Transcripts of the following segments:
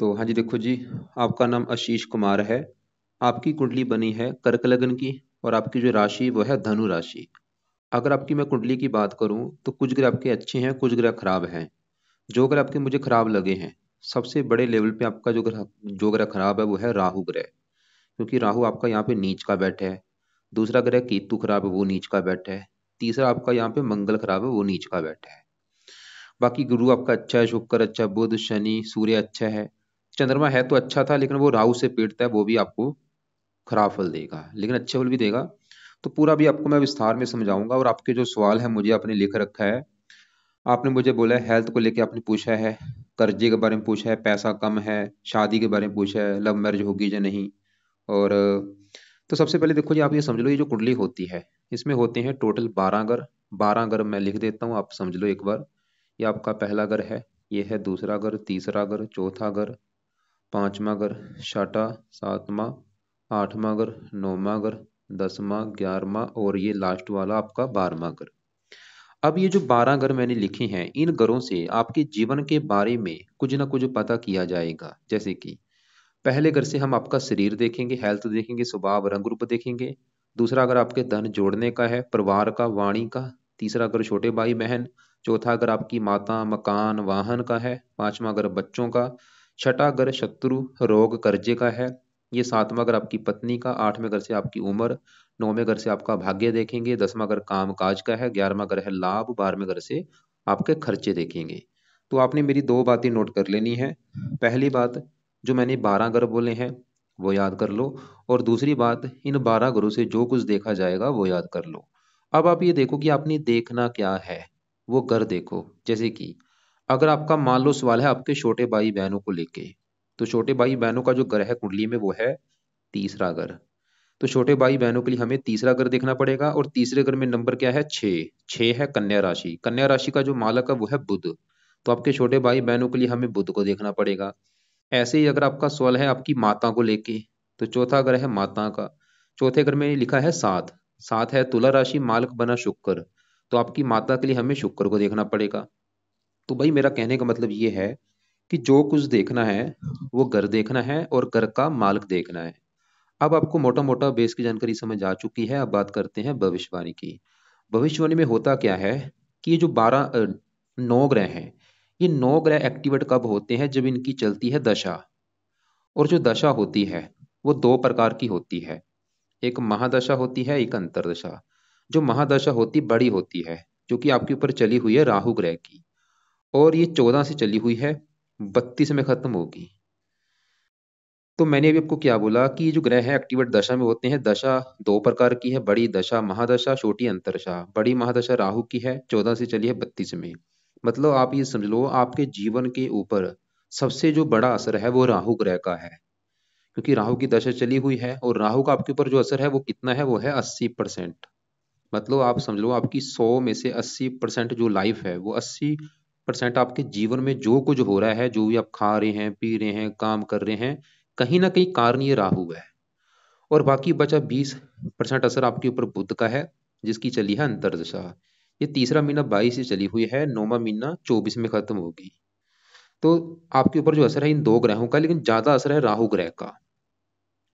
तो हाँ जी, देखो जी, आपका नाम आशीष कुमार है। आपकी कुंडली बनी है कर्क लगन की और आपकी जो राशि वो है धनु राशि। अगर आपकी मैं कुंडली की बात करूं तो कुछ ग्रह आपके अच्छे हैं, कुछ ग्रह खराब हैं। जो ग्रह आपके मुझे खराब लगे हैं, सबसे बड़े लेवल पे आपका जो ग्रह खराब है वो है राहु ग्रह। क्योंकि राहु आपका यहाँ पे नीच का बैठा है। दूसरा ग्रह केतु खराब है, वो नीच का बैठा है। तीसरा आपका यहाँ पे मंगल खराब है, वो नीच का बैठा है। बाकी गुरु आपका अच्छा है, शुक्र अच्छा है, बुध शनि सूर्य अच्छा है। चंद्रमा है तो अच्छा था, लेकिन वो राहु से पीड़ता है, वो भी आपको खराब फल देगा, लेकिन अच्छे फल भी देगा। तो पूरा भी आपको मैं विस्तार में समझाऊंगा। और आपके जो सवाल है मुझे आपने लिख रखा है। आपने मुझे बोला है हेल्थ को लेके आपने पूछा है, कर्जे के बारे में पूछा है, पैसा कम है, शादी के बारे में पूछा है, लव मैरिज होगी या नहीं। और तो सबसे पहले देखो जी, आप ये समझ लो, ये जो कुंडली होती है इसमें होते हैं टोटल 12 घर। 12 घर मैं लिख देता हूँ, आप समझ लो एक बार। ये आपका पहला घर है, ये है दूसरा घर, तीसरा घर, चौथा घर, पांचवा घर, छठा, सातवां, आठवां घर, नौवां घर, 10वां, 11वां और ये लास्ट वाला आपका 12वां घर। अब ये जो 12 घर मैंने लिखे हैं, इन घरों से आपके जीवन के बारे में कुछ ना कुछ पता किया जाएगा। जैसे कि पहले घर से हम आपका शरीर देखेंगे, हेल्थ देखेंगे, स्वभाव रंग रूप देखेंगे। दूसरा अगर आपके धन जोड़ने का है, परिवार का, वाणी का। तीसरा अगर छोटे भाई बहन। चौथा अगर आपकी माता, मकान, वाहन का है। पांचवा अगर बच्चों का। छठा अगर शत्रु, रोग, कर्जे का है। ये सातवां अगर आपकी पत्नी का। आठवें घर से आपकी उम्र। नौवें घर से आपका भाग्य देखेंगे। 10वां घर काम काज का है। 11वां घर है लाभ। 12वें घर से आपके खर्चे देखेंगे। तो आपने मेरी दो बातें नोट कर लेनी है। पहली बात, जो मैंने 12 घर बोले हैं वो याद कर लो। और दूसरी बात, इन 12 घरों से जो कुछ देखा जाएगा वो याद कर लो। अब आप ये देखो कि आपने देखना क्या है, वो घर देखो। जैसे कि अगर आपका मान लो सवाल है आपके छोटे भाई बहनों को लेके, तो छोटे भाई बहनों का जो घर है कुंडली में वो है तीसरा घर। तो छोटे भाई बहनों के लिए हमें तीसरा घर देखना पड़ेगा। और तीसरे घर में नंबर क्या है? 6। 6 है कन्या राशि। कन्या राशि का जो मालक है वो है बुध। तो आपके छोटे भाई बहनों के लिए हमें बुध को देखना पड़ेगा। ऐसे ही अगर आपका सवाल है आपकी माता को लेके, तो चौथा घर है माता का। चौथे घर में लिखा है 7। 7 है तुला राशि, मालक बना शुक्र। तो आपकी माता के लिए हमें शुक्र को देखना पड़ेगा। तो भाई मेरा कहने का मतलब ये है कि जो कुछ देखना है वो घर देखना है और घर का मालक देखना है। अब आपको मोटा मोटा बेस की जानकारी समझ आ चुकी है। अब बात करते हैं भविष्यवाणी की। भविष्यवाणी में होता क्या है कि ये जो 9 ग्रह हैं, ये 9 ग्रह एक्टिवेट कब होते हैं? जब इनकी चलती है दशा। और जो दशा होती है वो दो प्रकार की होती है। एक महादशा होती है, एक अंतरदशा। जो महादशा होती बड़ी होती है, जो कि आपके ऊपर चली हुई है राहु ग्रह की। और ये 14 से चली हुई है, 32 में खत्म होगी। तो मैंने अभी आपको क्या बोला कि ये जो ग्रह है एक्टिवेट दशा में होते हैं। दशा दो प्रकार की है, बड़ी दशा महादशा, छोटी अंतरदशा। बड़ी महादशा राहु की है, 14 से चली है 32 में। मतलब आप ये समझ लो आपके जीवन के ऊपर सबसे जो बड़ा असर है वो राहु ग्रह का है। क्योंकि राहु की दशा चली हुई है और राहु का आपके ऊपर जो असर है वो कितना है? वो है 80%। मतलब आप समझ लो आपकी 100 में से 80% जो लाइफ है वो 80% आपके जीवन में जो कुछ हो रहा है, जो भी आप खा रहे हैं, पी रहे हैं, काम कर रहे हैं, कहीं ना कहीं कारण ये राहु है। और बाकी बचा 20% असर आपके ऊपर बुध का है, जिसकी चली है अंतरदशा। ये तीसरा महीना 22 से चली हुई है, नौवां महीना 24 में खत्म होगी। तो आपके ऊपर जो असर है इन दो ग्रहों का, लेकिन ज्यादा असर है राहु ग्रह का।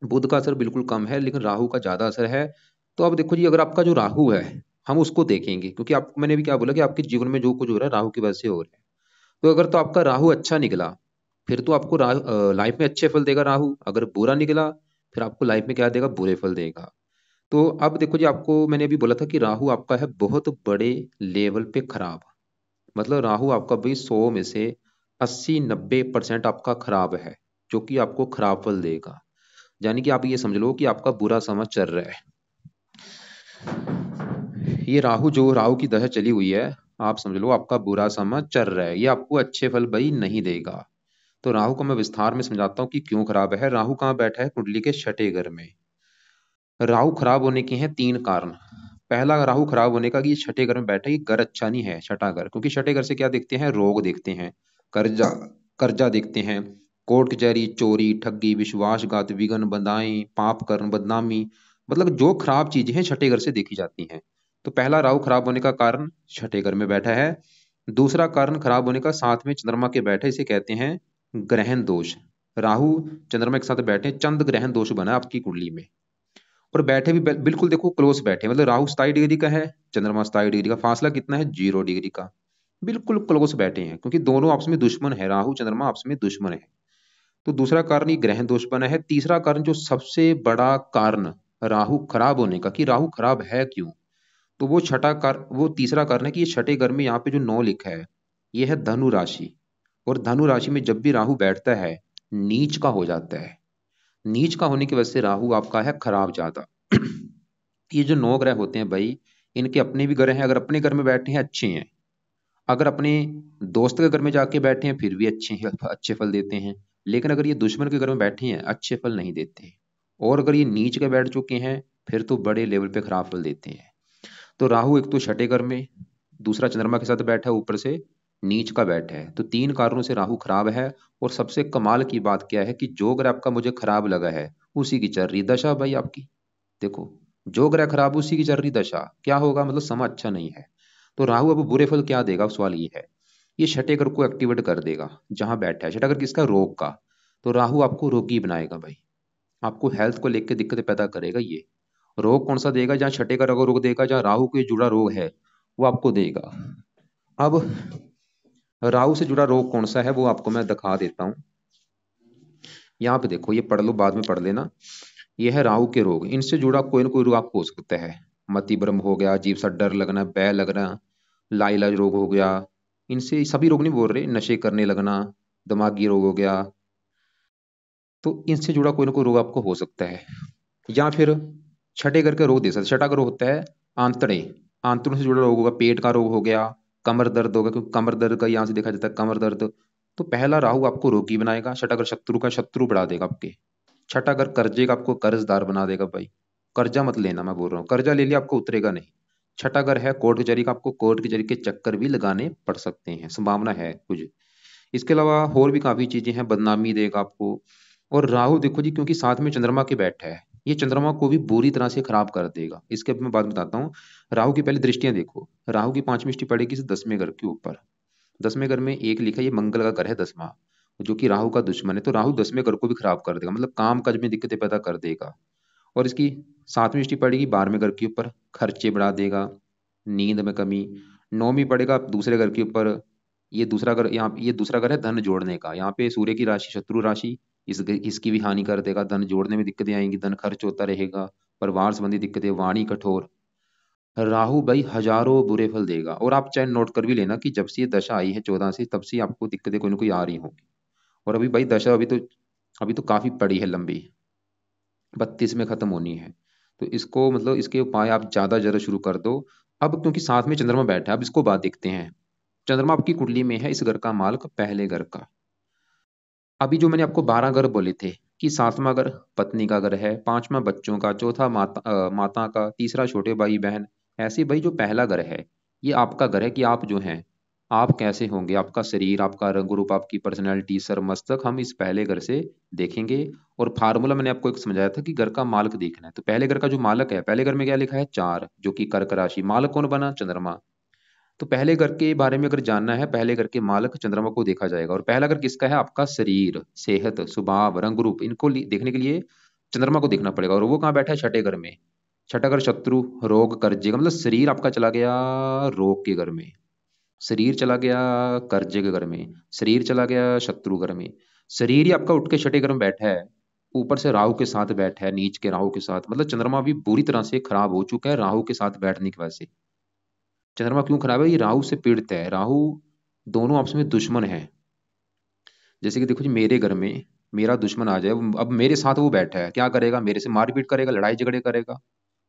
बुध का असर बिल्कुल कम है, लेकिन राहु का ज्यादा असर है। तो अब देखो जी, अगर आपका जो राहु है हम उसको देखेंगे, क्योंकि आपको मैंने भी क्या बोला कि आपके जीवन में जो कुछ हो रहा है राहु की वजह से हो रहा है। तो अगर तो आपका राहु अच्छा निकला, फिर तो आपको लाइफ में अच्छे फल देगा राहु। अगर बुरा निकला, फिर आपको लाइफ में क्या देगा? बुरे फल देगा। तो अब देखो जी, आपको मैंने अभी बोला था कि राहु आपका है बहुत बड़े लेवल पे खराब। मतलब राहु आपका भाई 100 में से 80-90% आपका खराब है, जो कि आपको खराब फल देगा। यानी कि आप ये समझ लो कि आपका बुरा समय चल रहा है। ये राहु, जो राहु की दशा चली हुई है, आप समझ लो आपका बुरा समय चल रहा है, ये आपको अच्छे फल भाई नहीं देगा। तो राहु को मैं विस्तार में समझाता हूँ कि क्यों खराब है। राहु कहाँ बैठा है? कुंडली के छठे घर में। राहु खराब होने के हैं 3 कारण। पहला राहु खराब होने का कि ये छठे घर में बैठा है, ये घर अच्छा नहीं है छठा घर। क्योंकि छठे घर से क्या देखते हैं? रोग देखते हैं, कर्जा, कर्जा देखते हैं, कोर्ट कचहरी, चोरी, ठगी, विश्वासघात, विघ्न, बंधाई, पाप कर्म, बदनामी। मतलब जो खराब चीजें हैं छठे घर से देखी जाती हैं। तो पहला राहु खराब होने का कारण छठे घर में बैठा है। दूसरा कारण खराब होने का साथ में चंद्रमा के बैठे, इसे कहते हैं ग्रहण दोष। राहु चंद्रमा के साथ बैठे, चंद्र ग्रहण दोष बना है आपकी कुंडली में। और बैठे भी बिल्कुल देखो क्लोज बैठे, मतलब राहु 27 डिग्री का है, चंद्रमा 27 डिग्री का, फासला कितना है 0 डिग्री का। बिल्कुल क्लोज बैठे हैं, क्योंकि दोनों आपस में दुश्मन है, राहु चंद्रमा आपस में दुश्मन है। तो दूसरा कारण ये ग्रहण दोष बना है। तीसरा कारण, जो सबसे बड़ा कारण राहु खराब होने का, कि राहु खराब है क्यों, तो वो तीसरा कारण है कि ये छठे घर में यहाँ पे जो 9 लिखा है, ये है धनु राशि। और धनु राशि में जब भी राहु बैठता है, नीच का हो जाता है। नीच का होने की वजह से राहु आपका है खराब ज्यादा। ये जो 9 ग्रह होते हैं भाई, इनके अपने भी ग्रह हैं, अगर अपने घर में बैठे हैं अच्छे हैं, अगर अपने दोस्त के घर में जाके बैठे हैं फिर भी अच्छे फल देते हैं। लेकिन अगर ये दुश्मन के घर में बैठे हैं, अच्छे फल नहीं देते। और अगर ये नीच के बैठ चुके हैं, फिर तो बड़े लेवल पे खराब फल देते हैं। तो राहु एक तो छठे घर में, दूसरा चंद्रमा के साथ बैठा है, ऊपर से नीच का बैठा है, तो 3 कारणों से राहु खराब है। और सबसे कमाल की बात क्या है कि जो ग्रह आपका मुझे खराब लगा है, उसी की चल रही दशा भाई आपकी। देखो, जो ग्रह खराब उसी की चल रही दशा, क्या होगा, मतलब समय अच्छा नहीं है। तो राहु अब बुरे फल क्या देगा, सवाल ये है। ये छठे घर को एक्टिवेट कर देगा, जहां बैठा है। छठा घर किसका, रोग का। तो राहु आपको रोगी बनाएगा भाई, आपको हेल्थ को लेकर दिक्कतें पैदा करेगा ये। रोग कौन सा देगा, जहाँ छठे घर को रोग देगा, जहाँ राहु के जुड़ा रोग है वो आपको देगा। अब राहु से जुड़ा रोग कौन सा है वो आपको मैं दिखा देता हूँ। यहाँ पे देखो, ये पढ़ लो, बाद में पढ़ लेना। ये है राहु के रोग, इनसे जुड़ा कोई ना कोई रोग आपको हो सकता है। मति भ्रम हो गया, अजीब सा डर लगना, बैय लगना, लाइलाज रोग हो गया। इनसे सभी रोग नहीं बोल रहे, नशे करने लगना, दिमागी रोग हो गया। तो इनसे जुड़ा कोई ना कोई रोग आपको हो सकता है। या फिर छठे घर का रोग दे सकते, छठा घर होता है आंतड़े, आंतड़ों से जुड़ा रोग होगा, पेट का रोग हो गया, कमर दर्द होगा, क्योंकि कमर दर्द का यहाँ से देखा जाता है कमर दर्द। तो पहला राहु आपको रोगी बनाएगा, छठा घर शत्रु का शत्रु बढ़ा देगा आपके। छठा घर कर्जे का आपको कर्जदार बना देगा भाई। कर्जा मत लेना, मैं बोल रहा हूँ, कर्जा ले लिया आपको उतरेगा नहीं। छठा घर है कोर्ट कचहरी का, आपको कोर्ट कचहरी के चक्कर भी लगाने पड़ सकते हैं, संभावना है कुछ। इसके अलावा और भी काफी चीजें हैं, बदनामी देगा आपको। और राहु देखो जी, क्योंकि साथ में चंद्रमा के बैठा है, ये चंद्रमा को भी बुरी तरह से खराब कर देगा। इसके अब मैं बात बताता हूँ। राहु की पहले दृष्टियां देखो, राहु की 5वीं दृष्टि पड़ेगी इस 10वें घर के ऊपर। 10वें घर में एक लिखा है, ये मंगल का घर है 10वां, जो कि राहु का दुश्मन है। तो राहु 10वें घर को भी खराब कर देगा, मतलब काम काज में दिक्कतें पैदा कर देगा। और इसकी 7वीं दृष्टि पड़ेगी 12वें घर के ऊपर, खर्चे बढ़ा देगा, नींद में कमी। 9वीं पड़ेगा दूसरे घर के ऊपर, ये दूसरा घर, यहाँ ये दूसरा घर है धन जोड़ने का, यहाँ पे सूर्य की राशि शत्रु राशि, इसकी भी हानि कर देगा, धन जोड़ने में दिक्कतें आएंगी, धन खर्च होता रहेगा, परिवार संबंधी दिक्कतें, वाणी कठोर। राहु भाई हजारों बुरे फल देगा। और आप चाहे नोट कर भी लेना कि जब से ये दशा आई है 14 से, तब से आपको दिक्कतें कोई ना कोई आ रही होंगी। और अभी भाई दशा अभी तो काफी बड़ी है, लंबी, 32 में खत्म होनी है। तो इसको मतलब इसके उपाय आप ज्यादा ज्यादा शुरू कर दो। अब क्योंकि साथ में चंद्रमा बैठा है, अब इसको बात देखते हैं। चंद्रमा आपकी कुंडली में है, इस घर का मालक पहले घर का। अभी जो मैंने आपको 12 घर बोले थे, कि 7वां घर पत्नी का घर है, 5वां बच्चों का, चौथा माता का, तीसरा छोटे भाई बहन। ऐसे भाई जो पहला घर है, ये आपका घर है, कि आप जो हैं, आप कैसे होंगे, आपका शरीर, आपका रंग रूप, आपकी पर्सनैलिटी, सर मस्तक, हम इस पहले घर से देखेंगे। और फार्मूला मैंने आपको एक समझाया था कि घर का मालक देखना है। तो पहले घर का जो मालक है, पहले घर में क्या लिखा है 4, जो कि कर्क राशि, मालक कौन बना, चंद्रमा। तो पहले घर के बारे में अगर जानना है, पहले घर के मालक चंद्रमा को देखा जाएगा। और पहला घर किसका है, आपका शरीर, सेहत, स्वभाव, रंग रूप, इनको देखने के लिए चंद्रमा को देखना पड़ेगा। और वो कहाँ बैठा है, छठे घर में। छठा घर शत्रु, रोग, कर्जे का, मतलब शरीर आपका चला गया रोग के घर में, शरीर चला गया कर्जे के घर में, शरीर चला गया शत्रु घर में। शरीर ही आपका उठ के छठे घर में बैठा है, ऊपर से राहु के साथ बैठा है, नीच के राहु के साथ, मतलब चंद्रमा भी बुरी तरह से खराब हो चुका है राहु के साथ बैठने की वजह से। चंद्रमा क्यों खराब है, ये राहु से पीड़ित है। राहु दोनों आपस में दुश्मन है। जैसे कि देखो जी, मेरे घर में मेरा दुश्मन आ जाए, अब मेरे साथ वो बैठा है, क्या करेगा, मेरे से मारपीट करेगा, लड़ाई झगड़े करेगा,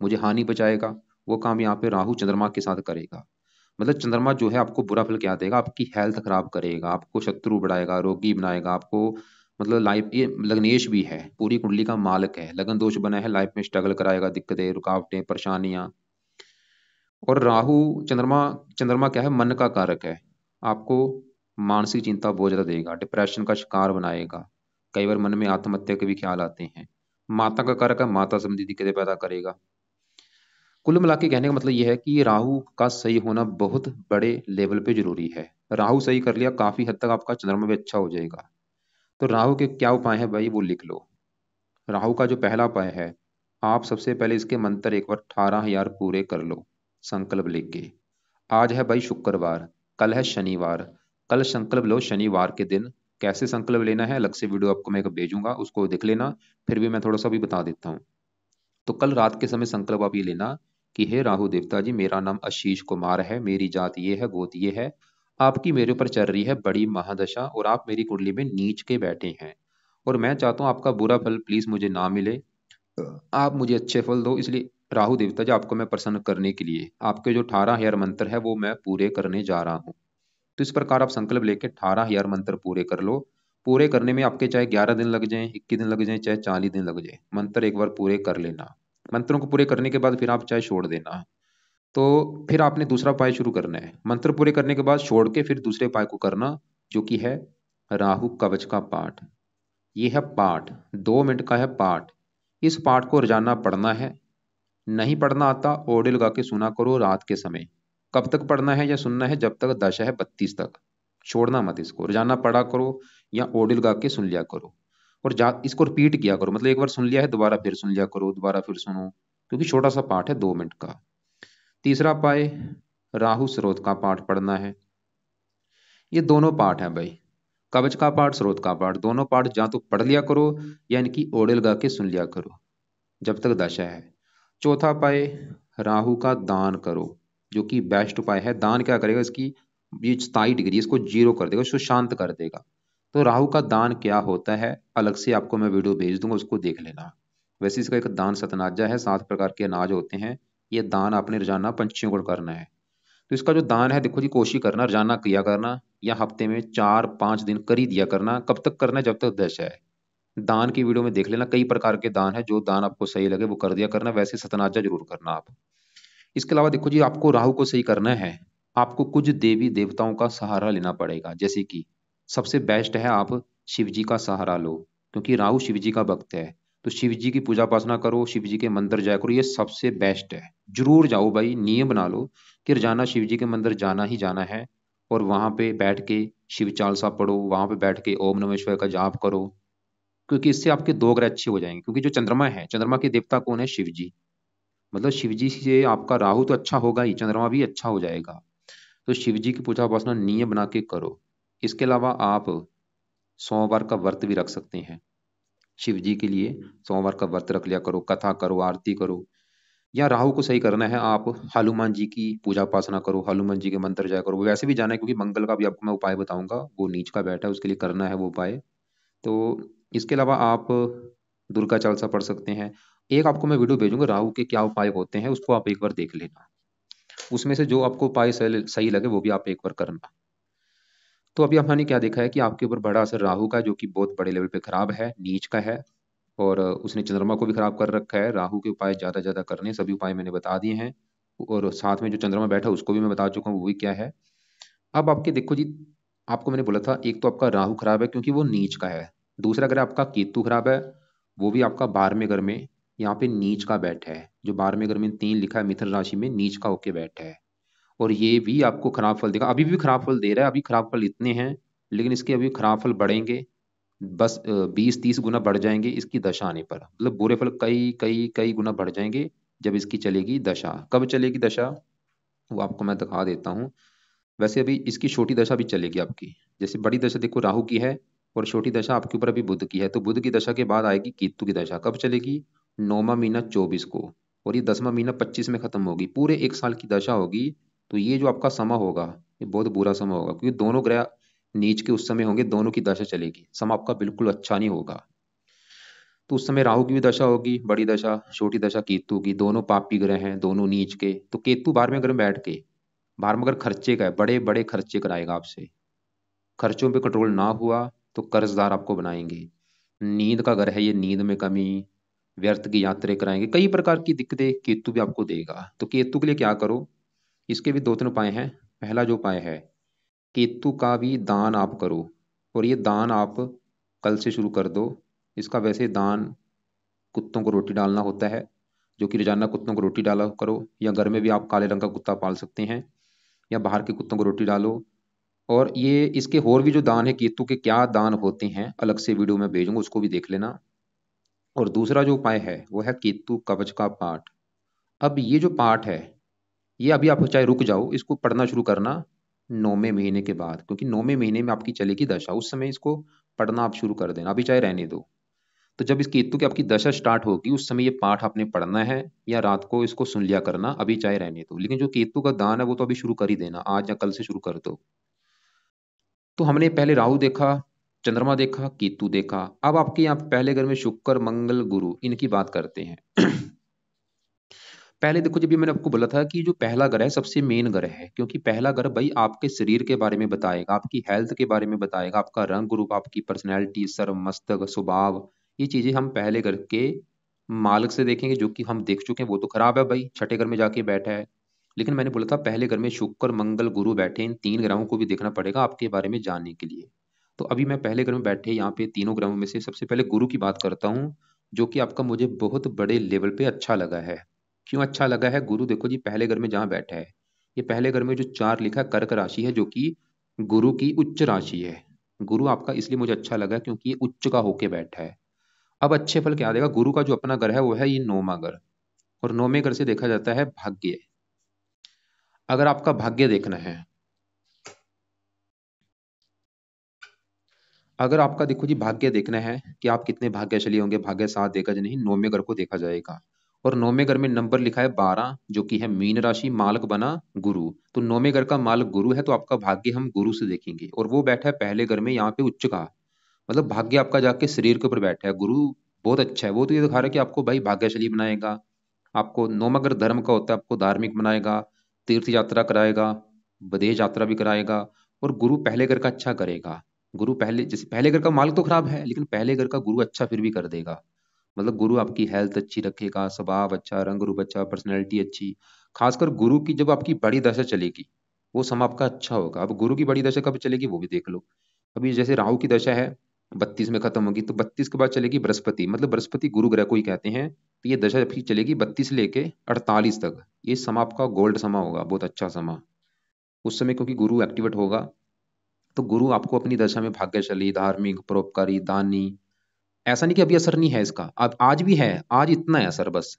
मुझे हानि पहुंचाएगा। वो काम यहाँ पे राहु चंद्रमा के साथ करेगा। मतलब चंद्रमा जो है आपको बुरा फल क्या देगा, आपकी हेल्थ खराब करेगा, आपको शत्रु बढ़ाएगा, रोगी बनाएगा आपको। मतलब लाइफ, ये लग्नेश भी है, पूरी कुंडली का मालक है, लगन दोष बना है, लाइफ में स्ट्रगल कराएगा, दिक्कतें, रुकावटें, परेशानियां। और राहु चंद्रमा, चंद्रमा क्या है, मन का कारक है। आपको मानसिक चिंता बहुत ज्यादा देगा, डिप्रेशन का शिकार बनाएगा, कई बार मन में आत्महत्या के भी ख्याल आते हैं। माता का कारक है, माता संबंधी दिक्कतें पैदा करेगा। कुल मिला के कहने का मतलब यह है कि ये राहु का सही होना बहुत बड़े लेवल पे जरूरी है। राहु सही कर लिया, काफी हद तक आपका चंद्रमा भी अच्छा हो जाएगा। तो राहु के क्या उपाय है भाई, वो लिख लो। राहु का जो पहला उपाय है, आप सबसे पहले इसके मंत्र एक बार 18,000 पूरे कर लो संकल्प लेके। आज है भाई शुक्रवार, कल है शनिवार। कल संकल्प लो शनिवार के दिन। कैसे संकल्प लेना है अलग से वीडियो आपको मैं भेजूंगा, उसको देख लेना। फिर भी मैं थोड़ा सा भी बता देता हूँ। तो कल रात के समय संकल्प आप ये लेना कि हे राहु देवता जी, मेरा नाम आशीष कुमार है, मेरी जात ये है, गोत ये है। आपकी मेरे ऊपर चल रही है बड़ी महादशा और आप मेरी कुंडली में नीच के बैठे हैं। और मैं चाहता हूँ आपका बुरा फल प्लीज मुझे ना मिले, आप मुझे अच्छे फल दो। इसलिए राहु देवता जी, आपको मैं प्रसन्न करने के लिए आपके जो 18,000 मंत्र है वो मैं पूरे करने जा रहा हूँ। तो इस प्रकार आप संकल्प लेके 18,000 मंत्र पूरे कर लो। पूरे करने में आपके चाहे 11 दिन लग जाएं, 21 दिन लग जाएं, चाहे 40 दिन लग जाए, मंत्र एक बार पूरे कर लेना। मंत्रों को पूरे करने के बाद फिर आप चाहे छोड़ देना। तो फिर आपने दूसरा उपाय शुरू करना है। मंत्र पूरे करने के बाद छोड़ के फिर दूसरे उपाय को करना, जो कि है राहु कवच का पाठ। ये है पाठ, 2 मिनट का है पाठ। इस पाठ को रोजाना पढ़ना है। नहीं पढ़ना आता, ऑडियो लगा के सुना करो रात के समय। कब तक पढ़ना है या सुनना है, जब तक दशा है 32 तक। छोड़ना मत इसको, रोजाना पढ़ा करो या ऑडियो लगा के सुन लिया करो। और जा इसको रिपीट किया करो, मतलब एक बार सुन लिया है दोबारा फिर सुन लिया करो, दोबारा फिर सुनो, क्योंकि छोटा सा पाठ है 2 मिनट का। तीसरा पाए, राहु स्रोत का पाठ पढ़ना है। ये दोनों पाठ है भाई, कवच का पाठ, स्रोत का पाठ, दोनों पाठ या तो पढ़ लिया करो या इनकी ऑडियो लगा के सुन लिया करो जब तक दशा है। चौथा उपाय, राहु का दान करो, जो कि बेस्ट उपाय है। दान क्या करेगा, इसकी ये 27 डिग्री इसको जीरो कर देगा, इसको शांत कर देगा। तो राहु का दान क्या होता है, अलग से आपको मैं वीडियो भेज दूंगा, उसको देख लेना। वैसे इसका एक दान सतनाजा है, 7 प्रकार के अनाज होते हैं। ये दान आपने रोजाना पंछियों को करना है। तो इसका जो दान है, देखो जी, कोशिश करना रोजाना किया करना, या हफ्ते में 4-5 दिन कर ही दिया करना। कब तक करना है, जब तक दशा है। दान की वीडियो में देख लेना, कई प्रकार के दान है, जो दान आपको सही लगे वो कर दिया करना। वैसे सतनाजा जरूर करना आप। इसके अलावा देखो जी, आपको राहु को सही करना है, आपको कुछ देवी देवताओं का सहारा लेना पड़ेगा। जैसे कि सबसे बेस्ट है आप शिव जी का सहारा लो, क्योंकि राहु शिव जी का भक्त है। तो शिव जी की पूजा उपासना करो, शिव जी के मंदिर जाया करो, ये सबसे बेस्ट है। जरूर जाओ भाई, नियम बना लो कि रोजाना शिव जी के मंदिर जाना ही जाना है। और वहां पे बैठ के शिव चालीसा पढ़ो, वहां पे बैठ के ओम नमः शिवाय का जाप करो। क्योंकि इससे आपके 2 ग्रह अच्छे हो जाएंगे। क्योंकि जो चंद्रमा है, चंद्रमा के देवता कौन है, शिव जी। मतलब शिव जी से आपका राहु तो अच्छा होगा ही, चंद्रमा भी अच्छा हो जाएगा। तो शिव जी की पूजा उपासना नियम बना के करो। इसके अलावा आप सोमवार का व्रत भी रख सकते हैं। शिव जी के लिए सोमवार का व्रत रख लिया करो, कथा करो, आरती करो। या राहु को सही करना है, आप हनुमान जी की पूजा उपासना करो, हनुमान जी के मंत्र जाया करो। वैसे भी जाना है, क्योंकि मंगल का भी आपको मैं उपाय बताऊंगा, वो नीच का बैठा है, उसके लिए करना है वो उपाय। तो इसके अलावा आप दुर्गा चालीसा पढ़ सकते हैं। एक आपको मैं वीडियो भेजूंगा राहु के क्या उपाय होते हैं, उसको आप एक बार देख लेना। उसमें से जो आपको उपाय सही सही लगे वो भी आप एक बार करना। तो अभी हमने क्या देखा है कि आपके ऊपर बड़ा असर राहु का, जो कि बहुत बड़े लेवल पे खराब है, नीच का है। और उसने चंद्रमा को भी खराब कर रखा है। राहु के उपाय ज्यादा ज्यादा करने, सभी उपाय मैंने बता दिए हैं। और साथ में जो चंद्रमा बैठा है उसको भी मैं बता चुका हूँ वो भी क्या है। अब आपके देखो जी, आपको मैंने बोला था एक तो आपका राहु खराब है क्योंकि वो नीच का है। दूसरा अगर आपका केतु खराब है, वो भी आपका 12वें घर में यहाँ पे नीच का बैठा है। जो 12वें घर में 3 लिखा है, मिथुन राशि में नीच का होके बैठा है। और ये भी आपको खराब फल देगा, अभी भी खराब फल दे रहा है। अभी खराब फल इतने हैं, लेकिन इसके अभी खराब फल बढ़ेंगे। बस 20-30 गुना बढ़ जाएंगे इसकी दशा आने पर। मतलब बुरे फल कई कई कई गुना बढ़ जाएंगे जब इसकी चलेगी दशा। कब चलेगी दशा, वो आपको मैं दिखा देता हूँ। वैसे अभी इसकी छोटी दशा भी चलेगी आपकी। जैसे बड़ी दशा देखो राहु की है, और छोटी दशा आपके ऊपर अभी बुध की है। तो बुध की दशा के बाद आएगी केतु की दशा। कब चलेगी, 9वां महीना 24 को। और ये 10वां महीना 25 में खत्म होगी। पूरे 1 साल की दशा होगी। तो ये जो आपका समय होगा, ये बहुत बुरा समय होगा, क्योंकि दोनों ग्रह नीच के उस समय होंगे, दोनों की दशा चलेगी। समय आपका बिल्कुल अच्छा नहीं होगा। तो उस समय राहु की भी दशा होगी, बड़ी दशा, छोटी दशा केतु की। दोनों पापी ग्रह हैं, दोनों नीच के। तो केतु 12वें घर में बैठ के, 12वां घर खर्चे का है, बड़े बड़े खर्चे कराएगा आपसे। खर्चों पे कंट्रोल ना हुआ तो कर्जदार आपको बनाएंगे। नींद का घर है ये, नींद में कमी, व्यर्थ की यात्रा कराएंगे, कई प्रकार की दिक्कतें केतु भी आपको देगा। तो केतु के लिए क्या करो, इसके भी 2-3 उपाय हैं। पहला जो उपाय है, केतु का भी दान आप करो। और ये दान आप कल से शुरू कर दो। इसका वैसे दान कुत्तों को रोटी डालना होता है, जो कि रोजाना कुत्तों को रोटी डाला करो। या घर में भी आप काले रंग का कुत्ता पाल सकते हैं, या बाहर के कुत्तों को रोटी डालो। और ये इसके और भी जो दान है, केतु के क्या दान होते हैं, अलग से वीडियो में भेजूंगा, उसको भी देख लेना। और दूसरा जो उपाय है वो है केतु कवच का पाठ। अब ये जो पाठ है, ये अभी आप चाहे रुक जाओ, इसको पढ़ना शुरू करना 9वें महीने के बाद, क्योंकि 9वें महीने में आपकी चलेगी दशा, उस समय इसको पढ़ना आप शुरू कर देना, अभी चाहे रहने दो। तो जब इस केतु की आपकी दशा स्टार्ट होगी, उस समय ये पाठ आपने पढ़ना है, या रात को इसको सुन लिया करना, अभी चाहे रहने दो। लेकिन जो केतु का दान है वो तो अभी शुरू कर ही देना, आज या कल से शुरू कर दो। तो हमने पहले राहु देखा, चंद्रमा देखा, केतु देखा। अब आपके यहाँ पहले घर में शुक्र, मंगल, गुरु, इनकी बात करते हैं। पहले देखो, जब ये मैंने आपको बोला था कि जो पहला ग्रह है सबसे मेन ग्रह है, क्योंकि पहला ग्रह भाई आपके शरीर के बारे में बताएगा, आपकी हेल्थ के बारे में बताएगा, आपका रंग रूप, आपकी पर्सनैलिटी, सर्व मस्तक, स्वभाव, ये चीजें हम पहले घर के मालिक से देखेंगे, जो कि हम देख चुके हैं, वो तो खराब है भाई, छठे घर में जाके बैठा है। लेकिन मैंने बोला था पहले घर में शुक्र, मंगल, गुरु बैठे, इन तीन ग्रहों को भी देखना पड़ेगा आपके बारे में जानने के लिए। तो अभी मैं पहले घर में बैठे यहाँ पे तीनों ग्रहों में से सबसे पहले गुरु की बात करता हूँ, जो कि आपका मुझे बहुत बड़े लेवल पे अच्छा लगा है। क्यों अच्छा लगा है? गुरु देखो जी, पहले घर में जहाँ बैठा है, ये पहले घर में जो 4 लिखा है कर्क राशि है, जो कि गुरु की उच्च राशि है। गुरु आपका इसलिए मुझे अच्छा लगा क्योंकि ये उच्च का होके बैठा है। अब अच्छे फल क्या देगा? गुरु का जो अपना घर है वो है ये 9वां घर, और 9वें घर से देखा जाता है भाग्य। अगर आपका भाग्य देखना है, अगर आपका देखो जी भाग्य देखना है कि आप कितने भाग्यशाली होंगे, भाग्य साथ देखा नहीं, 9वें घर को देखा जाएगा। और 9वें घर में नंबर लिखा है 12, जो कि है मीन राशि, मालक बना गुरु। तो 9वें घर का मालक गुरु है, तो आपका भाग्य हम गुरु से देखेंगे, और वो बैठा है पहले घर में यहाँ पे उच्च का, मतलब भाग्य आपका जाके शरीर के ऊपर बैठा है। गुरु बहुत अच्छा है, वो तो ये दिखा रहा है कि आपको भाई भाग्यशाली बनाएगा। आपको 9वां घर धर्म का होता है, आपको धार्मिक बनाएगा, तीर्थ यात्रा कराएगा, विदेश यात्रा भी कराएगा। और गुरु पहले घर का अच्छा करेगा। गुरु पहले, जैसे पहले घर का मालिक तो खराब है, लेकिन पहले घर का गुरु अच्छा फिर भी कर देगा। मतलब गुरु आपकी हेल्थ अच्छी रखेगा, स्वभाव अच्छा, रंग रूप अच्छा, पर्सनैलिटी अच्छी। खासकर गुरु की जब आपकी बड़ी दशा चलेगी, वो समय आपका अच्छा होगा। अब गुरु की बड़ी दशा कब चलेगी वो भी देख लो। अभी जैसे राहु की दशा है 32 में खत्म होगी, तो 32 के बाद चलेगी बृहस्पति, मतलब बृहस्पति गुरु ग्रह को ही कहते हैं। तो ये दशा आपकी चलेगी 32 से लेके 48 तक। ये समय आपका गोल्ड समय होगा, बहुत अच्छा समय उस समय, क्योंकि गुरु एक्टिवेट होगा। तो गुरु आपको अपनी दशा में भाग्यशाली, धार्मिक, परोपकारी, दानी, ऐसा नहीं कि अभी असर नहीं है इसका, अब आज भी है, आज इतना है असर बस।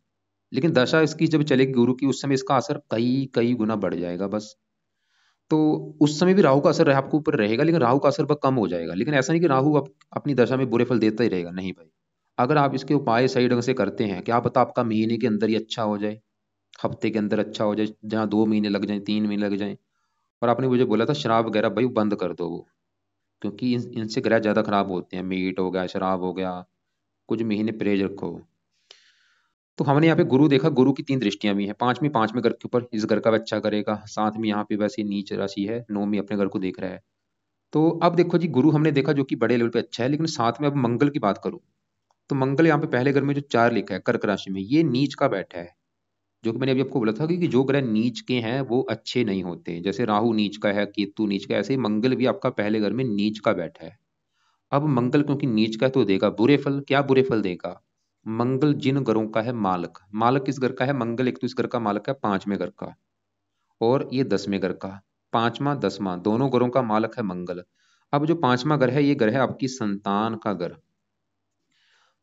लेकिन दशा इसकी जब चलेगी गुरु की, उस समय इसका असर कई कई गुना बढ़ जाएगा बस। तो उस समय भी राहु का असर आपके ऊपर रहेगा, लेकिन राहु का असर बहुत कम हो जाएगा। लेकिन ऐसा नहीं कि राहु अपनी दशा में बुरे फल देता ही रहेगा, नहीं भाई। अगर आप इसके उपाय सही ढंग से करते हैं, क्या पता आपका महीने के अंदर ही अच्छा हो जाए, हफ्ते के अंदर अच्छा हो जाए, जहाँ 2 महीने लग जाए, 3 महीने लग जाए। और आपने मुझे बोला था शराब वगैरह भाई बंद कर दो वो, क्योंकि इनसे ग्रह ज्यादा खराब होते हैं, मीट हो गया, शराब हो गया, कुछ महीने परहेज रखो। तो हमने यहाँ पे गुरु देखा, गुरु की 3 दृष्टियां भी हैं, पांचवी पांचवें घर के ऊपर, इस घर का बच्चा करेगा, साथ में यहाँ पे वैसे नीच राशि है, 9वीं अपने घर को देख रहा है। तो अब देखो जी, गुरु हमने देखा जो कि बड़े लेवल पे अच्छा है, लेकिन साथ में अब मंगल की बात करूं, तो मंगल यहाँ पे पहले घर में जो 4 लिखा है कर्क राशि में, ये नीच का बैठा है। जो कि मैंने अभी आपको बोला था कि जो ग्रह नीच के हैं वो अच्छे नहीं होते, जैसे राहु नीच का है, केतु नीच का है, ऐसे ही मंगल भी आपका पहले घर में नीच का बैठा है। अब मंगल क्योंकि नीच का है, तो देगा बुरे फल। क्या बुरे फल देगा? मंगल जिन ग्रहों का है मालक, मालक किस घर का है? मंगल एक तो इस घर का मालक है 5वें घर का, और ये 10वें घर का। 5वां 10वां दोनों घरों का मालक है मंगल। अब जो 5वां घर है, ये घर है आपकी संतान का घर।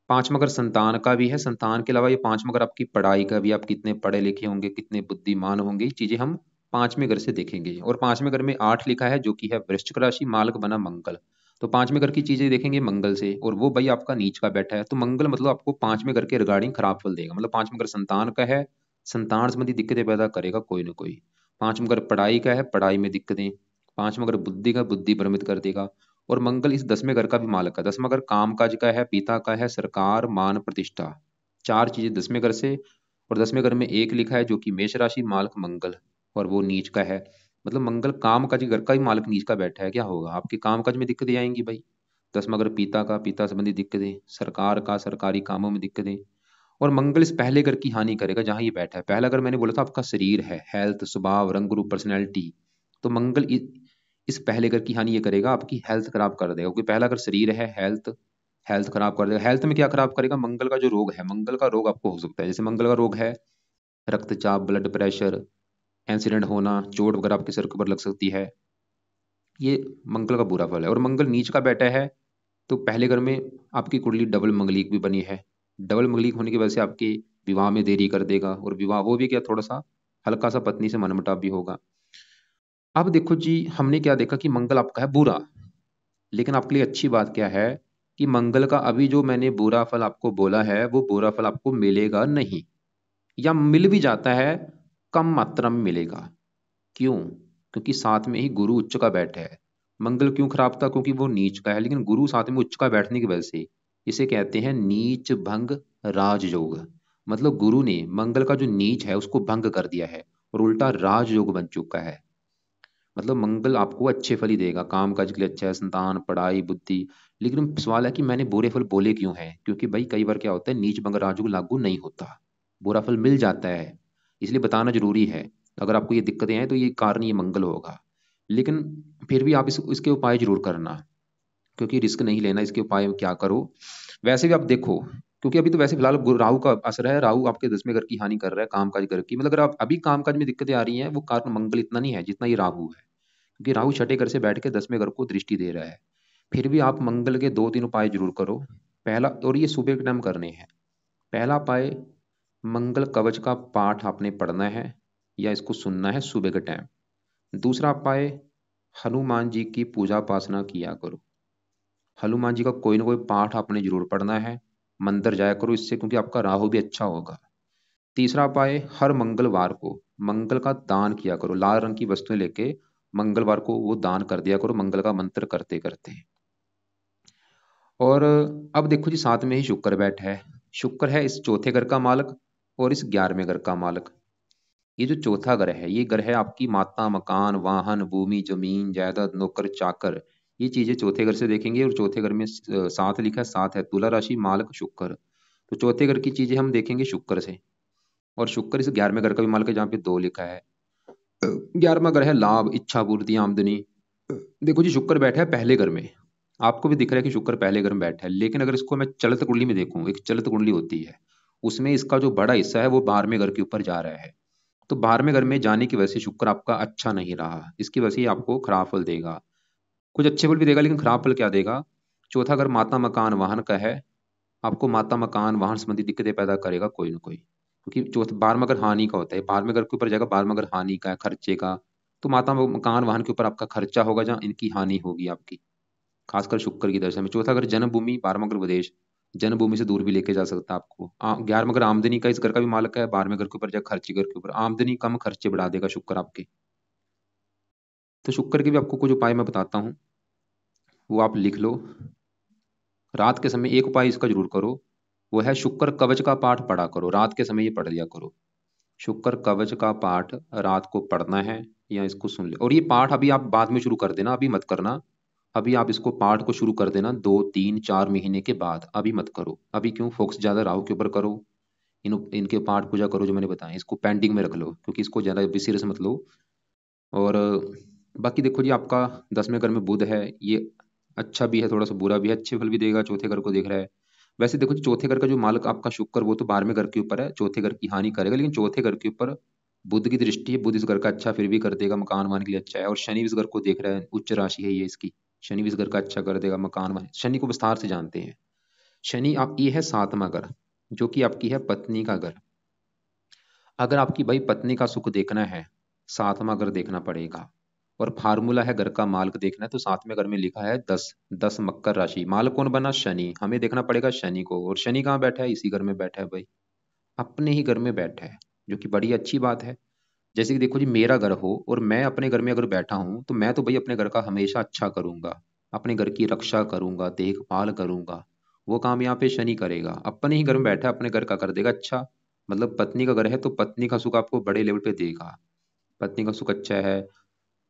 5वां घर संतान का भी है, संतान के अलावा ये 5वां घर आपकी पढ़ाई का भी, आप कितने पढ़े लिखे होंगे, कितने बुद्धिमान होंगे, ये चीजें हम 5वें घर से देखेंगे। और 5वें घर में 8 लिखा है, जो कि है वृश्चिक राशि, मालक बना मंगल। तो 5वें घर की चीजें देखेंगे मंगल से, और वो भाई आपका नीच का बैठा है। तो मंगल मतलब आपको 5वें घर के रिगार्डिंग खराब फल देगा, मतलब 5वां घर संतान का है, संतान संबंधी दिक्कतें पैदा करेगा कोई ना कोई। 5वां घर पढ़ाई का है, पढ़ाई में दिक्कतें। 5वां घर बुद्धि का, बुद्धि भ्रमित कर देगा। और मंगल इस 10वें घर का भी मालक है। 10वां घर काम काज का है, पिता का है, सरकार, मान, प्रतिष्ठा, 4 चीजें 10वें घर से। और 10वें घर में एक लिखा है, जो कि मेष राशि, मालक मंगल, और वो नीच का है। मतलब मंगल काम काज घर का ही मालक नीच का बैठा है, क्या होगा? आपके काम काज में दिक्कतें आएंगी भाई। 10वां घर पिता का, पिता संबंधी दिक्कतें, सरकार का, सरकारी कामों में दिक्कतें। और मंगल इस पहले घर की हानि करेगा जहां ये बैठा है। पहला घर मैंने बोला था आपका शरीर है, हेल्थ, स्वभाव, रंग रूप, पर्सनैलिटी। तो मंगल इस पहले घर की हानि ये करेगा, आपकी हेल्थ खराब कर देगा, क्योंकि पहला घर शरीर है, हेल्थ, हेल्थ खराब कर देगा। हेल्थ में क्या खराब करेगा? मंगल का जो रोग है, मंगल का रोग आपको हो सकता है, जैसे मंगल का रोग है रक्तचाप, ब्लड प्रेशर, एक्सीडेंट होना, चोट वगैरह आपके सर के ऊपर लग सकती है, ये मंगल का बुरा फल है। और मंगल नीच का बैठा है तो पहले घर में आपकी कुंडली डबल मंगलिक भी बनी है। डबल मंगलिक होने की वजह से आपके विवाह में देरी कर देगा, और विवाह हो भी क्या, थोड़ा सा हल्का सा पत्नी से मनमुटाव भी होगा। अब देखो जी, हमने क्या देखा कि मंगल आपका है बुरा, लेकिन आपके लिए अच्छी बात क्या है कि मंगल का अभी जो मैंने बुरा फल आपको बोला है वो बुरा फल आपको मिलेगा नहीं, या मिल भी जाता है कम मात्रा में मिलेगा। क्यों? क्योंकि साथ में ही गुरु उच्च का बैठा है। मंगल क्यों खराब था? क्योंकि वो नीच का है, लेकिन गुरु साथ में उच्च का बैठने की वजह से इसे कहते हैं नीच भंग राजयोग। मतलब गुरु ने मंगल का जो नीच है उसको भंग कर दिया है और उल्टा राजयोग बन चुका है। मतलब मंगल आपको अच्छे फल ही देगा, काम काज के लिए अच्छा है, संतान, पढ़ाई, बुद्धि। लेकिन सवाल है कि मैंने बुरे फल बोले क्यों हैं? क्योंकि भाई कई बार क्या होता है, नीच भंग राजयोग लागू नहीं होता, बुरा फल मिल जाता है, इसलिए बताना जरूरी है। अगर आपको ये दिक्कतें हैं तो ये कारण ये मंगल होगा। लेकिन फिर भी आप इसके उपाय जरूर करना, क्योंकि रिस्क नहीं लेना। इसके उपाय में क्या करो, वैसे भी आप देखो, क्योंकि अभी तो वैसे फिलहाल राहु का असर है, राहु आपके 10वें घर की हानि कर रहा है, कामकाज घर की। मतलब अगर आप अभी कामकाज में दिक्कतें आ रही हैं, वो कारण मंगल इतना नहीं है जितना ये राहु है, क्योंकि राहु छठे घर से बैठ के 10वें घर को दृष्टि दे रहा है। फिर भी आप मंगल के 2-3 उपाय जरूर करो। पहला, और ये सुबह के टाइम करने हैं। पहला उपाय, मंगल कवच का पाठ आपने पढ़ना है या इसको सुनना है सुबह के टाइम। दूसरा उपाय, हनुमान जी की पूजा उपासना किया करो। हनुमान जी का कोई ना कोई पाठ आपने जरूर पढ़ना है, मंदिर जाया करो इससे, क्योंकि आपका राहु भी अच्छा होगा। तीसरा उपाय, हर मंगलवार को मंगल का दान किया करो, लाल रंग की वस्तुएं लेके मंगलवार को वो दान कर दिया करो, मंगल का मंत्र करते करते। और अब देखो जी, साथ में ही शुक्र बैठा है। शुक्र है इस चौथे घर का मालक और इस 11वें घर का मालक। ये जो चौथा घर है, ये घर है आपकी माता, मकान, वाहन, भूमि, जमीन, जायदाद, नौकर चाकर। ये चीजें चौथे घर से देखेंगे, और चौथे घर में साथ लिखा है, साथ है तुला राशि, मालक शुक्र। तो चौथे घर की चीजें हम देखेंगे शुक्र से। और शुक्र इस 11वें घर का भी मालक है, जहाँ पे 2 लिखा है। 11वां घर है लाभ, इच्छा पूर्ति, आमदनी। देखो जी, शुक्र बैठा है पहले घर में। आपको भी दिख रहा है कि शुक्र पहले घर में बैठा है, लेकिन अगर इसको मैं चलित कुंडली में देखूं, एक चलित कुंडली होती है, उसमें इसका जो बड़ा हिस्सा है वो 12वें घर के ऊपर जा रहा है। तो 12वें घर में जाने की वजह से शुक्र आपका अच्छा नहीं रहा, इसकी वजह से ये आपको खराब फल देगा। कुछ अच्छे फल भी देगा, लेकिन खराब फल क्या देगा? चौथा घर माता, मकान, वाहन का है। आपको माता, मकान, वाहन संबंधी दिक्कतें पैदा करेगा कोई ना कोई, क्योंकि चौथा 12वां घर हानि का होता है, 12वें घर के ऊपर जाएगा, 12वां घर हानि का है, खर्चे का। तो माता, मकान, वाहन के ऊपर आपका खर्चा होगा, जहाँ इनकी हानि होगी आपकी, खासकर शुक्र की दशा में। चौथा घर जन्मभूमि, 12वां घर विदेश, जन्मभूमि से दूर भी लेके जा सकता है आपको। 11वां घर आमदनी का इस घर का भी मालक है, 12वें घर के ऊपर जाए, खर्चे घर के ऊपर, आमदनी कम, खर्चे बढ़ा देगा शुक्र आपके। तो शुक्र के भी आपको कुछ उपाय मैं बताता हूँ, वो आप लिख लो। रात के समय एक उपाय इसका जरूर करो, वो है शुक्र कवच का पाठ पढ़ा करो, रात के समय ये पढ़ लिया करो। शुक्र कवच का पाठ रात को पढ़ना है, या इसको सुन ले। और ये पाठ अभी आप बाद में शुरू कर देना, अभी मत करना। अभी आप इसको पाठ को शुरू कर देना 2-3-4 महीने के बाद, अभी मत करो। अभी क्यों? फोकस ज्यादा राहु के ऊपर करो। इनके पाठ पूजा करो जो मैंने बताया, इसको पेंडिंग में रख लो, क्योंकि इसको ज्यादा सीरियस मत लो। और बाकी देखो जी, आपका 10वें घर में बुध है, ये अच्छा भी है, थोड़ा सा बुरा भी है, अच्छे फल भी देगा, चौथे घर को देख रहा है। वैसे देखो जी, चौथे घर का जो मालक आपका शुक्र, वो तो 12वें घर के ऊपर है, चौथे घर की हानि करेगा, लेकिन चौथे घर के ऊपर बुध की दृष्टि है, बुध इस घर का अच्छा फिर भी कर देगा, मकान वाहन के लिए अच्छा है। और शनि इस घर को देख रहा है, उच्च राशि है ये इसकी, शनि इस घर का अच्छा कर देगा, मकान वाहन। शनि को विस्तार से जानते हैं। शनि आप, ये है 7वां घर, जो कि आपकी है पत्नी का घर। अगर आपकी भाई पत्नी का सुख देखना है, 7वां घर देखना पड़ेगा। और फार्मूला है घर का मालक देखना है, तो 7वें घर में लिखा है 10, 10 मकर राशि, मालक कौन बना? शनि। हमें देखना पड़ेगा शनि को, और शनि कहाँ बैठा है? इसी घर में बैठा है भाई, अपने ही घर में बैठा है, जो कि बड़ी अच्छी बात है। जैसे कि देखो जी, मेरा घर हो और मैं अपने घर में अगर बैठा हूं, तो मैं तो भाई अपने घर का हमेशा अच्छा करूंगा, अपने घर की रक्षा करूंगा, देखभाल करूंगा। वो काम यहाँ पे शनि करेगा, अपने ही घर में बैठा है, अपने घर का कर देगा अच्छा। मतलब पत्नी का घर है तो पत्नी का सुख आपको बड़े लेवल पे देगा, पत्नी का सुख अच्छा है।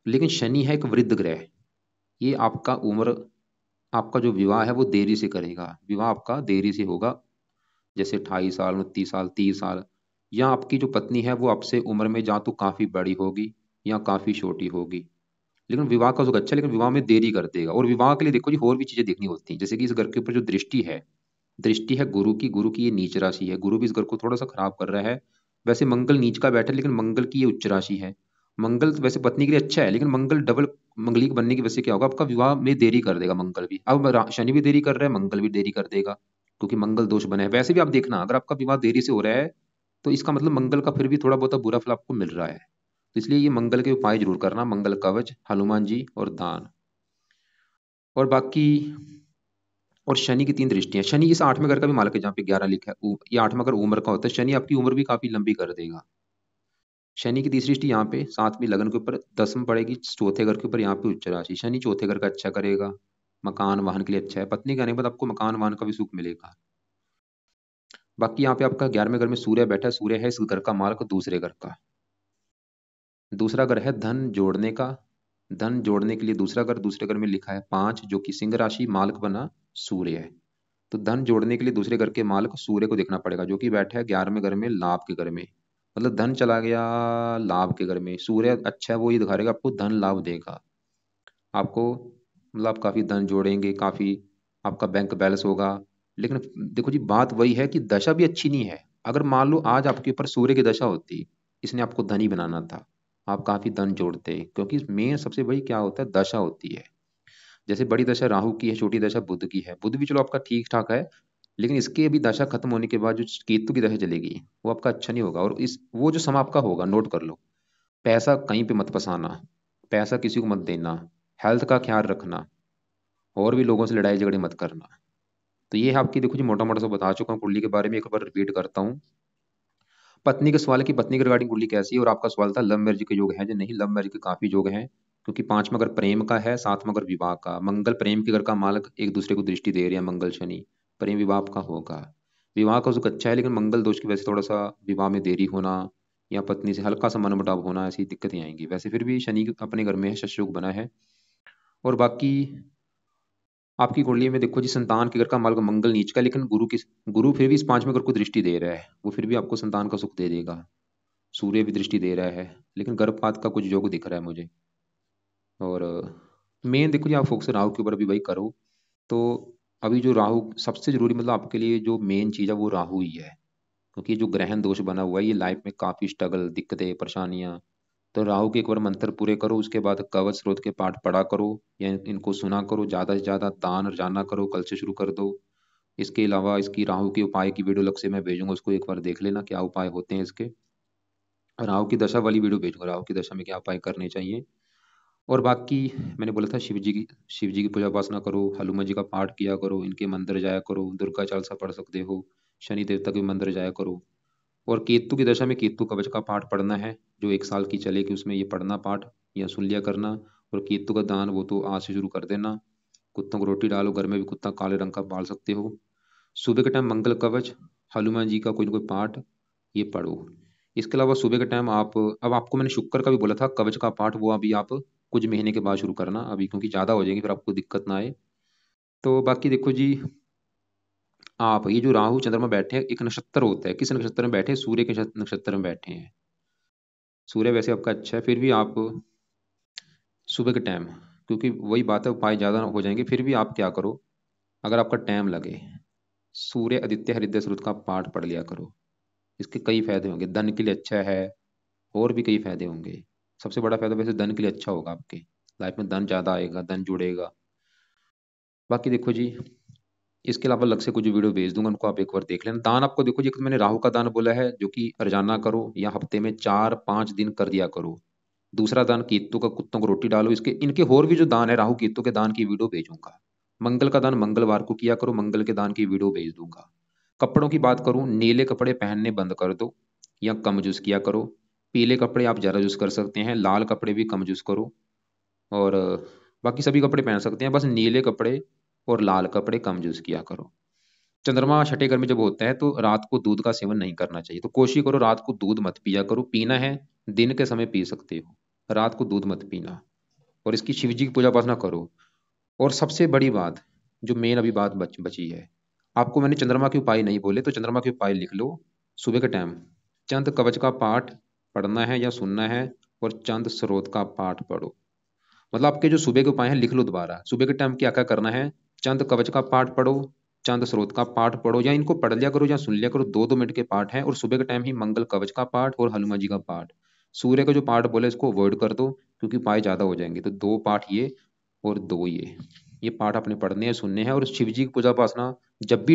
लेकिन शनि है एक वृद्ध ग्रह, ये आपका उम्र, आपका जो विवाह है वो देरी से करेगा, विवाह आपका देरी से होगा, जैसे 28 साल, 29 साल, 30 साल। या आपकी जो पत्नी है वो आपसे उम्र में या तो काफी बड़ी होगी या काफी छोटी होगी। लेकिन विवाह का सुख अच्छा है, लेकिन विवाह में देरी कर देगा। और विवाह के लिए देखो जी, और भी चीजें देखनी होती हैं, जैसे कि इस घर के ऊपर जो दृष्टि है, दृष्टि है गुरु की, गुरु की ये नीच राशि है, गुरु भी इस घर को थोड़ा सा खराब कर रहा है। वैसे मंगल नीच का बैठा है, लेकिन मंगल की ये उच्च राशि है। मंगल तो वैसे पत्नी के लिए अच्छा है, लेकिन मंगल डबल मंगलिक बनने की वजह से क्या होगा, आपका विवाह में देरी कर देगा मंगल भी। अब शनि भी देरी कर रहा है, मंगल भी देरी कर देगा, क्योंकि मंगल दोष बने हैं। वैसे भी आप देखना, अगर आपका विवाह देरी से हो रहा है तो इसका मतलब मंगल का फिर भी थोड़ा बहुत बुरा फल आपको मिल रहा है। तो इसलिए ये मंगल के उपाय जरूर करना, मंगल कवच, हनुमान जी और दान। और बाकी, और शनि की 3 दृष्टियां, शनि इस 8वें घर का भी मालिक है, जहाँ पे 11 लिखा है। ये 8वां घर उम्र का होता है, शनि आपकी उम्र भी काफी लंबी कर देगा। शनि की तीसरी दृष्टि यहाँ पे 7वीं लगन के ऊपर 10वीं पड़ेगी, चौथे घर के ऊपर, यहाँ पे उच्च राशि। शनि चौथे घर का अच्छा करेगा, मकान वाहन के लिए अच्छा है। पत्नी के आने के बाद आपको मकान वाहन का भी सुख मिलेगा। बाकी यहाँ पे आपका 11वें घर में सूर्य बैठा है, सूर्य है इस घर का मालिक दूसरे घर का। दूसरा घर है धन जोड़ने का, धन जोड़ने के लिए दूसरा घर, दूसरे घर में लिखा है 5, जो कि सिंह राशि, मालिक बना सूर्य है। तो धन जोड़ने के लिए दूसरे घर के मालिक सूर्य को देखना पड़ेगा, जो कि बैठा है 11वें घर में, लाभ के घर में। मतलब धन चला गया लाभ के घर में, सूर्य अच्छा है, वो ये दिखा रहेगा आपको धन लाभ देगा आपको। मतलब आप काफी धन जोड़ेंगे, काफी आपका बैंक बैलेंस होगा। लेकिन देखो जी, बात वही है कि दशा भी अच्छी नहीं है। अगर मान लो आज आपके ऊपर सूर्य की दशा होती, इसने आपको धनी बनाना था, आप काफी धन जोड़ते, क्योंकि मेन सबसे बड़ी क्या होता है, दशा होती है। जैसे बड़ी दशा राहु की है, छोटी दशा बुध की है। बुध भी चलो आपका ठीक ठाक है, लेकिन इसके अभी दशा खत्म होने के बाद जो केतु की दशा चलेगी, वो आपका अच्छा नहीं होगा। और इस वो जो समय आपका होगा, नोट कर लो, पैसा कहीं पे मत फंसाना, पैसा किसी को मत देना, हेल्थ का ख्याल रखना, और भी लोगों से लड़ाई झगड़े मत करना। तो ये है आपकी, देखो जी, मोटा मोटा सा बता चुका हूँ कुंडली के बारे में, एक बार रिपीट करता हूँ। पत्नी के सवाल की, पत्नी के रिगार्डिंग कुंडली कैसी है, और आपका सवाल था लव मैरिज के योग है जो नहीं। लव मैरिज के काफी योग हैं, क्योंकि 5वां घर प्रेम का है, 7वां घर विवाह का। मंगल प्रेम के घर का मालक, एक दूसरे को दृष्टि दे रहे हैं मंगल शनि, प्रेम विवाह का होगा। विवाह का सुख अच्छा है, लेकिन मंगल दोष की वजह से थोड़ा सा विवाह में देरी होना, या पत्नी से हल्का सा मनमुटाव होना, ऐसी दिक्कतें आएंगी। वैसे फिर भी शनि अपने घर में है, शशयोग बना है। और बाकी आपकी कुंडली में देखो जी, संतान के घर का मालक मंगल नीच का, लेकिन गुरु फिर भी इस 5वें घर को दृष्टि दे रहा है, वो फिर भी आपको संतान का सुख दे देगा। सूर्य भी दृष्टि दे रहा है, लेकिन गर्भपात का कुछ योग दिख रहा है मुझे। और मेन देखो जी, आप फोकस राहु के ऊपर अभी वही करो। तो अभी जो राहु सबसे जरूरी, मतलब आपके लिए जो मेन चीज है वो राहु ही है, क्योंकि जो ग्रहण दोष बना हुआ है, ये लाइफ में काफी स्ट्रगल, दिक्कतें, परेशानियां। तो राहु के एक बार मंत्र पूरे करो, उसके बाद कवच स्रोत के पाठ पढ़ा करो, या इनको सुना करो, ज्यादा से ज्यादा दान रजाना करो, कल से शुरू कर दो। इसके अलावा इसकी राहु के उपाय की वीडियो अलग से मैं भेजूंगा, उसको एक बार देख लेना, क्या उपाय होते हैं इसके। राहु की दशा वाली वीडियो भेजूंगा, राहु की दशा में क्या उपाय करने चाहिए। और बाकी मैंने बोला था, शिव जी की पूजा उपासना करो, हनुमान जी का पाठ किया करो, इनके मंदिर जाया करो, दुर्गा चालीसा पढ़ सकते हो, शनि देवता के मंदिर जाया करो। और केतु की दशा में केतु कवच का पाठ पढ़ना है, जो 1 साल की चलेगी, उसमें ये पढ़ना पाठ, या सुन लिया करना। और केतु का दान वो तो आज से शुरू कर देना, कुत्तों को रोटी डालो, घर में भी कुत्ता काले रंग का पाल सकते हो। सुबह के टाइम मंगल कवच, हनुमान जी का कोई ना कोई पाठ, ये पढ़ो। इसके अलावा सुबह के टाइम आप, अब आपको मैंने शुक्र का भी बोला था कवच का पाठ, वो अभी आप कुछ महीने के बाद शुरू करना अभी, क्योंकि ज़्यादा हो जाएगी फिर आपको दिक्कत ना आए। तो बाकी देखो जी, आप ये जो राहु चंद्रमा बैठे हैं, एक नक्षत्र होता है, किस नक्षत्र में बैठे हैं, सूर्य के नक्षत्र में बैठे हैं। सूर्य वैसे आपका अच्छा है, फिर भी आप सुबह के टाइम, क्योंकि वही बात है, उपाय ज़्यादा हो जाएंगे, फिर भी आप क्या करो, अगर आपका टाइम लगे, सूर्य आदित्य हृदय स्रोत का पाठ पढ़ लिया करो। इसके कई फायदे होंगे, धन के लिए अच्छा है, और भी कई फायदे होंगे। सबसे बड़ा फायदा वैसे धन के लिए अच्छा होगा, आपके लाइफ में धन ज्यादा आएगा, धन जुड़ेगा। बाकी देखो जी, इसके अलावा अलग से कुछ वीडियो भेज दूंगा, उनको आप एक बार देख लेना। दान आपको देखो जी, एक तो मैंने राहु का दान बोला है, जो कि रोजाना करो, या हफ्ते में 4-5 दिन कर दिया करो। दूसरा दान केतु का, कुत्तों को रोटी डालो। इसके इनके और भी जो दान है, राहु केतु के दान की वीडियो भेजूंगा। मंगल का दान मंगलवार को किया करो, मंगल के दान की वीडियो भेज दूंगा। कपड़ों की बात करूं, नीले कपड़े पहनने बंद कर दो, या कम यूज किया करो। पीले कपड़े आप ज्यादा यूज कर सकते हैं, लाल कपड़े भी कम यूज करो। और बाकी सभी कपड़े पहन सकते हैं, बस नीले कपड़े और लाल कपड़े कम यूज किया करो। चंद्रमा छठे घर में जब होता है, तो रात को दूध का सेवन नहीं करना चाहिए। तो कोशिश करो रात को दूध मत पिया करो, पीना है दिन के समय पी सकते हो, रात को दूध मत पीना। और इसकी शिव जी की पूजा उपासना करो। और सबसे बड़ी बात, जो मेन अभी बात बची है, आपको मैंने चंद्रमा के उपाय नहीं बोले, तो चंद्रमा के उपाय लिख लो। सुबह के टाइम चंद कवच का पाठ पढ़ना है या सुनना है, और चंद स्रोत का पाठ पढ़ो। मतलब आपके जो सुबह के उपाय हैं लिख लो दोबारा, सुबह के टाइम क्या क्या करना है, चंद कवच का पाठ पढ़ो, चंद स्रोत का पाठ पढ़ो, या इनको पढ़ लिया करो या सुन लिया करो, 2-2 मिनट के पाठ है। और सुबह के टाइम ही मंगल कवच का पाठ और हनुमान जी का पाठ, सूर्य का जो पाठ बोले इसको अवॉइड कर दो, क्योंकि पाए ज़्यादा हो जाएंगे। तो दो पाठ ये और दो ये पाठ आपने पढ़ने हैं, सुनने हैं। और शिव जी की पूजा उपासना जब भी